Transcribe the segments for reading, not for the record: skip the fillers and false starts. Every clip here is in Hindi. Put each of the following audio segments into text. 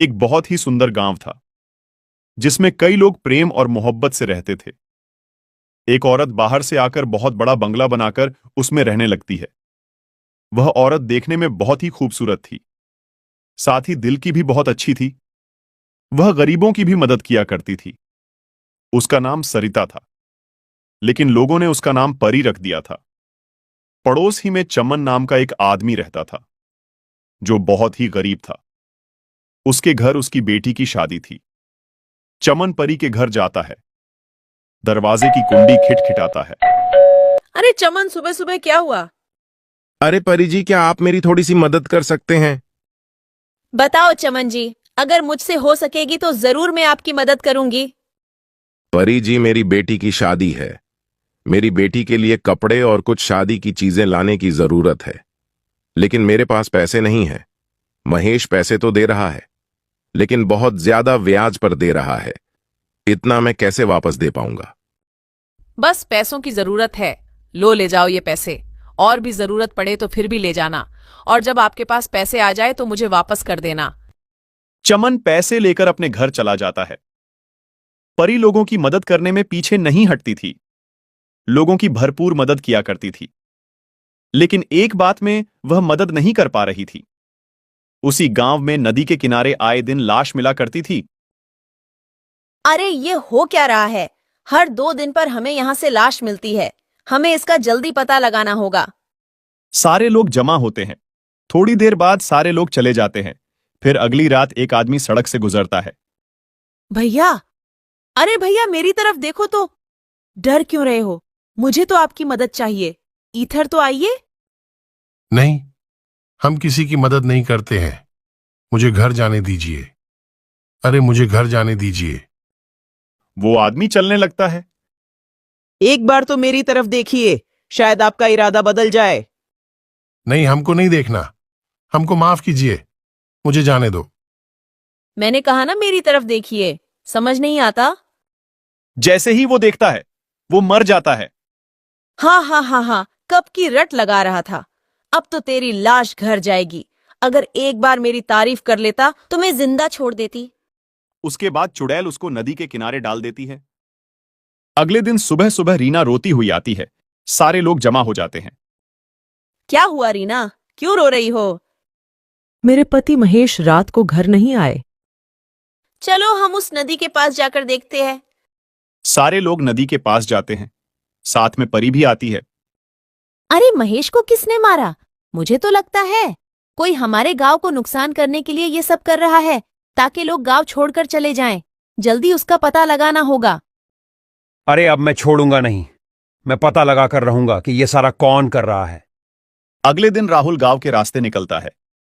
एक बहुत ही सुंदर गांव था जिसमें कई लोग प्रेम और मोहब्बत से रहते थे। एक औरत बाहर से आकर बहुत बड़ा बंगला बनाकर उसमें रहने लगती है। वह औरत देखने में बहुत ही खूबसूरत थी, साथ ही दिल की भी बहुत अच्छी थी। वह गरीबों की भी मदद किया करती थी। उसका नाम सरिता था, लेकिन लोगों ने उसका नाम परी रख दिया था। पड़ोस ही में चमन नाम का एक आदमी रहता था जो बहुत ही गरीब था। उसके घर उसकी बेटी की शादी थी। चमन परी के घर जाता है, दरवाजे की कुंडी खिटखिटाता है। अरे चमन, सुबह सुबह क्या हुआ? अरे परी जी, क्या आप मेरी थोड़ी सी मदद कर सकते हैं? बताओ चमन जी, अगर मुझसे हो सकेगी तो जरूर मैं आपकी मदद करूंगी। परी जी, मेरी बेटी की शादी है। मेरी बेटी के लिए कपड़े और कुछ शादी की चीजें लाने की जरूरत है, लेकिन मेरे पास पैसे नहीं है। महेश पैसे तो दे रहा है, लेकिन बहुत ज्यादा ब्याज पर दे रहा है। इतना मैं कैसे वापस दे पाऊंगा? बस पैसों की जरूरत है, लो ले जाओ ये पैसे। और भी जरूरत पड़े तो फिर भी ले जाना, और जब आपके पास पैसे आ जाए तो मुझे वापस कर देना। चमन पैसे लेकर अपने घर चला जाता है। परी लोगों की मदद करने में पीछे नहीं हटती थी, लोगों की भरपूर मदद किया करती थी। लेकिन एक बात में वह मदद नहीं कर पा रही थी। उसी गांव में नदी के किनारे आए दिन लाश मिला करती थी। अरे ये हो क्या रहा है? हर 2 दिन पर हमें यहाँ से लाश मिलती है। हमें इसका जल्दी पता लगाना होगा। सारे लोग जमा होते हैं। थोड़ी देर बाद सारे लोग चले जाते हैं। फिर अगली रात एक आदमी सड़क से गुजरता है। भैया, अरे भैया मेरी तरफ देखो तो। डर क्यों रहे हो? मुझे तो आपकी मदद चाहिए। इधर तो आइए। नहीं, हम किसी की मदद नहीं करते हैं। मुझे घर जाने दीजिए। अरे मुझे घर जाने दीजिए। वो आदमी चलने लगता है। एक बार तो मेरी तरफ देखिए, शायद आपका इरादा बदल जाए। नहीं, हमको नहीं देखना। हमको माफ कीजिए, मुझे जाने दो। मैंने कहा ना मेरी तरफ देखिए। समझ नहीं आता? जैसे ही वो देखता है, वो मर जाता है। हाँ हाँ हाँ हाँ, कब की रट लगा रहा था। अब तो तेरी लाश घर जाएगी। अगर एक बार मेरी तारीफ कर लेता तो मैं जिंदा छोड़ देती। उसके बाद चुड़ैल उसको नदी के किनारे डाल देती है। अगले दिन सुबह सुबह रीना रोती हुई आती है। सारे लोग जमा हो जाते हैं। क्या हुआ रीना, क्यों रो रही हो? मेरे पति महेश रात को घर नहीं आए। चलो हम उस नदी के पास जाकर देखते हैं। सारे लोग नदी के पास जाते हैं। साथ में परी भी आती है। अरे महेश को किसने मारा? मुझे तो लगता है कोई हमारे गांव को नुकसान करने के लिए ये सब कर रहा है, ताकि लोग गांव छोड़कर चले जाएं। जल्दी उसका पता लगाना होगा। अरे अब मैं छोड़ूंगा नहीं। मैं पता लगा कर रहूंगा कि ये सारा कौन कर रहा है। अगले दिन राहुल गांव के रास्ते निकलता है।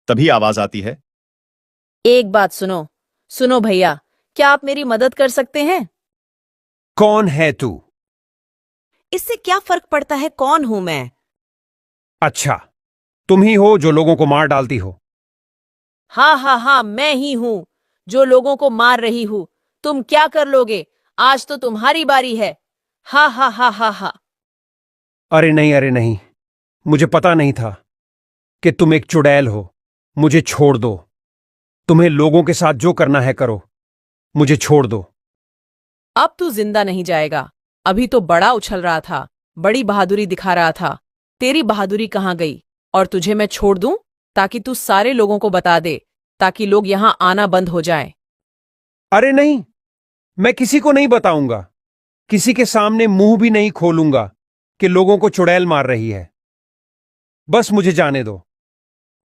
तभी आवाज आती है। एक बात सुनो। सुनो भैया, क्या आप मेरी मदद कर सकते हैं? कौन है तू? इससे क्या फर्क पड़ता है कौन हूं मैं? अच्छा, तुम ही हो जो लोगों को मार डालती हो। हाँ हाँ हाँ, मैं ही हूं जो लोगों को मार रही हूं। तुम क्या कर लोगे? आज तो तुम्हारी बारी है। हा हा हा हा हा। अरे नहीं, मुझे पता नहीं था कि तुम एक चुड़ैल हो। मुझे छोड़ दो। तुम्हें लोगों के साथ जो करना है करो। मुझे छोड़ दो। अब तू जिंदा नहीं जाएगा। अभी तो बड़ा उछल रहा था, बड़ी बहादुरी दिखा रहा था। तेरी बहादुरी कहाँ गई? और तुझे मैं छोड़ दूं ताकि तू सारे लोगों को बता दे, ताकि लोग यहां आना बंद हो जाए। अरे नहीं, मैं किसी को नहीं बताऊंगा। किसी के सामने मुंह भी नहीं खोलूंगा कि लोगों को चुड़ैल मार रही है। बस मुझे जाने दो।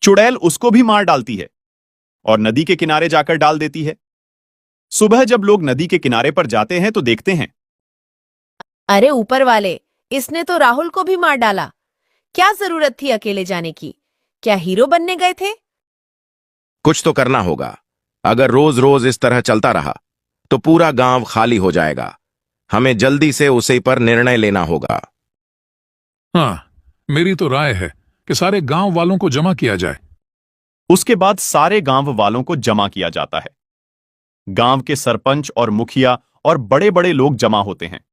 चुड़ैल उसको भी मार डालती है और नदी के किनारे जाकर डाल देती है। सुबह जब लोग नदी के किनारे पर जाते हैं तो देखते हैं। अरे ऊपर वाले, इसने तो राहुल को भी मार डाला। क्या जरूरत थी अकेले जाने की? क्या हीरो बनने गए थे? कुछ तो करना होगा। अगर रोज रोज इस तरह चलता रहा तो पूरा गांव खाली हो जाएगा। हमें जल्दी से उसी पर निर्णय लेना होगा। हाँ, मेरी तो राय है कि सारे गांव वालों को जमा किया जाए। उसके बाद सारे गांव वालों को जमा किया जाता है। गांव के सरपंच और मुखिया और बड़े बड़े लोग जमा होते हैं।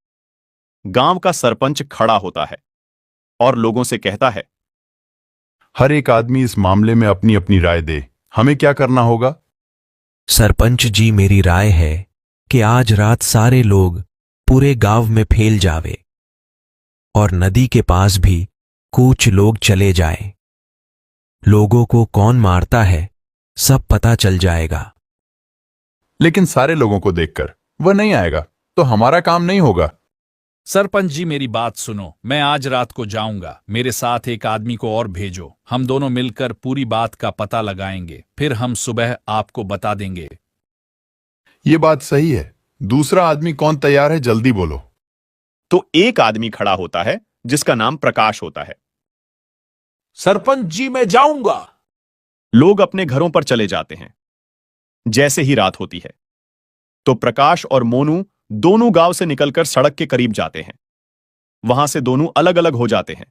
गांव का सरपंच खड़ा होता है और लोगों से कहता है, हर एक आदमी इस मामले में अपनी अपनी राय दे। हमें क्या करना होगा? सरपंच जी, मेरी राय है कि आज रात सारे लोग पूरे गांव में फैल जावे और नदी के पास भी कुछ लोग चले जाएं। लोगों को कौन मारता है सब पता चल जाएगा। लेकिन सारे लोगों को देखकर वह नहीं आएगा तो हमारा काम नहीं होगा। सरपंच जी, मेरी बात सुनो। मैं आज रात को जाऊंगा, मेरे साथ एक आदमी को और भेजो। हम दोनों मिलकर पूरी बात का पता लगाएंगे, फिर हम सुबह आपको बता देंगे। ये बात सही है। दूसरा आदमी कौन तैयार है, जल्दी बोलो। तो एक आदमी खड़ा होता है जिसका नाम प्रकाश होता है। सरपंच जी, मैं जाऊंगा। लोग अपने घरों पर चले जाते हैं। जैसे ही रात होती है तो प्रकाश और मोनू दोनों गांव से निकलकर सड़क के करीब जाते हैं। वहां से दोनों अलग अलग हो जाते हैं।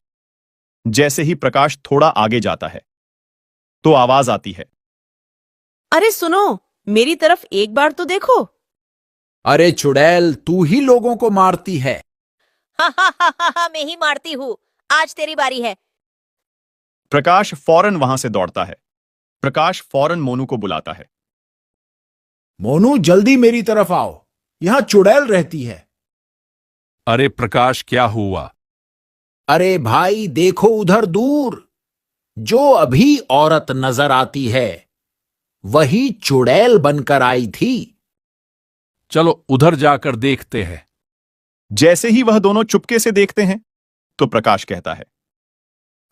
जैसे ही प्रकाश थोड़ा आगे जाता है तो आवाज आती है, अरे सुनो, मेरी तरफ एक बार तो देखो। अरे चुड़ैल, तू ही लोगों को मारती है। मैं ही मारती हूँ। आज तेरी बारी है। प्रकाश फौरन वहां से दौड़ता है। प्रकाश फौरन मोनू को बुलाता है। मोनू, जल्दी मेरी तरफ आओ, यहां चुड़ैल रहती है। अरे प्रकाश, क्या हुआ? अरे भाई, देखो उधर दूर, जो अभी औरत नजर आती है वही चुड़ैल बनकर आई थी। चलो उधर जाकर देखते हैं। जैसे ही वह दोनों चुपके से देखते हैं तो प्रकाश कहता है,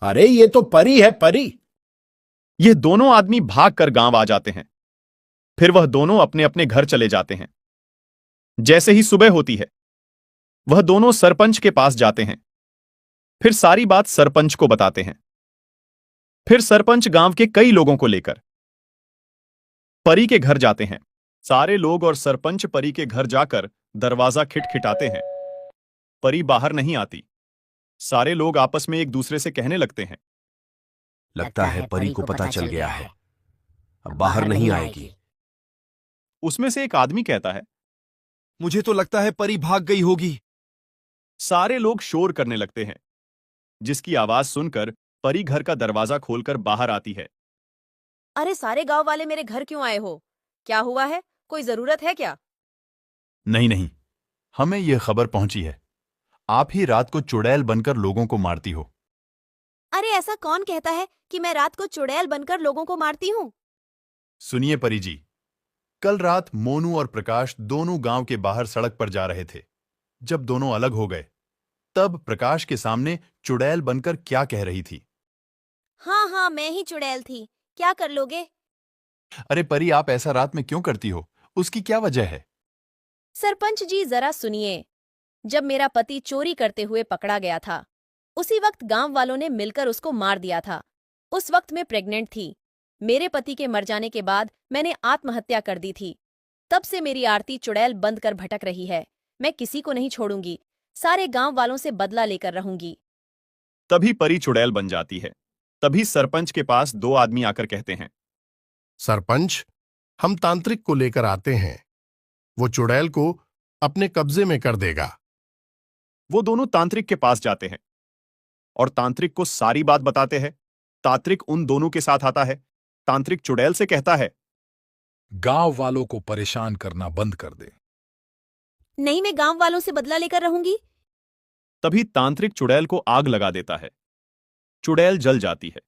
अरे ये तो परी है, परी। ये दोनों आदमी भागकर गांव आ जाते हैं। फिर वह दोनों अपने अपने घर चले जाते हैं। जैसे ही सुबह होती है वह दोनों सरपंच के पास जाते हैं। फिर सारी बात सरपंच को बताते हैं। फिर सरपंच गांव के कई लोगों को लेकर परी के घर जाते हैं। सारे लोग और सरपंच परी के घर जाकर दरवाजा खिटखिटाते हैं। परी बाहर नहीं आती। सारे लोग आपस में एक दूसरे से कहने लगते हैं, लगता है परी को पता चल गया है, अब बाहर नहीं आएगी। उसमें से एक आदमी कहता है, मुझे तो लगता है परी भाग गई होगी। सारे लोग शोर करने लगते हैं, जिसकी आवाज सुनकर परी घर का दरवाजा खोलकर बाहर आती है। अरे सारे गांव वाले मेरे घर क्यों आए हो? क्या हुआ है? कोई जरूरत है क्या? नहीं नहीं, हमें यह खबर पहुंची है, आप ही रात को चुड़ैल बनकर लोगों को मारती हो। अरे ऐसा कौन कहता है कि मैं रात को चुड़ैल बनकर लोगों को मारती हूँ? सुनिए परी जी, कल रात मोनू और प्रकाश दोनों गांव के बाहर सड़क पर जा रहे थे। जब दोनों अलग हो गए तब प्रकाश के सामने चुड़ैल बनकर क्या कह रही थी। हाँ हाँ, मैं ही चुड़ैल थी। क्या कर लोगे? अरे परी, आप ऐसा रात में क्यों करती हो? उसकी क्या वजह है? सरपंच जी, जरा सुनिए। जब मेरा पति चोरी करते हुए पकड़ा गया था, उसी वक्त गांव वालों ने मिलकर उसको मार दिया था। उस वक्त मैं प्रेग्नेंट थी। मेरे पति के मर जाने के बाद मैंने आत्महत्या कर दी थी। तब से मेरी आरती चुड़ैल बंद कर भटक रही है। मैं किसी को नहीं छोड़ूंगी, सारे गांव वालों से बदला लेकर रहूंगी। तभी परी चुड़ैल बन जाती है। तभी सरपंच के पास दो आदमी आकर कहते हैं, सरपंच, हम तांत्रिक को लेकर आते हैं, वो चुड़ैल को अपने कब्जे में कर देगा। वो दोनों तांत्रिक के पास जाते हैं और तांत्रिक को सारी बात बताते हैं। तांत्रिक उन दोनों के साथ आता है। तांत्रिक चुड़ैल से कहता है, गांव वालों को परेशान करना बंद कर दे। नहीं, मैं गांव वालों से बदला लेकर रहूंगी। तभी तांत्रिक चुड़ैल को आग लगा देता है। चुड़ैल जल जाती है।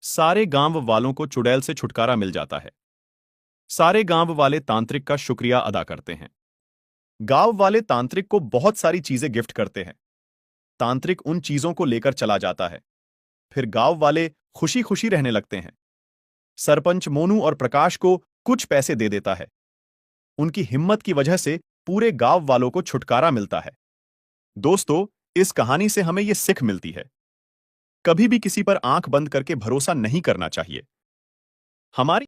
सारे गांव वालों को चुड़ैल से छुटकारा मिल जाता है। सारे गांव वाले तांत्रिक का शुक्रिया अदा करते हैं। गांव वाले तांत्रिक को बहुत सारी चीजें गिफ्ट करते हैं। तांत्रिक उन चीजों को लेकर चला जाता है। फिर गांव वाले खुशी खुशी रहने लगते हैं। सरपंच मोनू और प्रकाश को कुछ पैसे दे देता है। उनकी हिम्मत की वजह से पूरे गांव वालों को छुटकारा मिलता है। दोस्तों, इस कहानी से हमें यह सीख मिलती है, कभी भी किसी पर आंख बंद करके भरोसा नहीं करना चाहिए। हमारी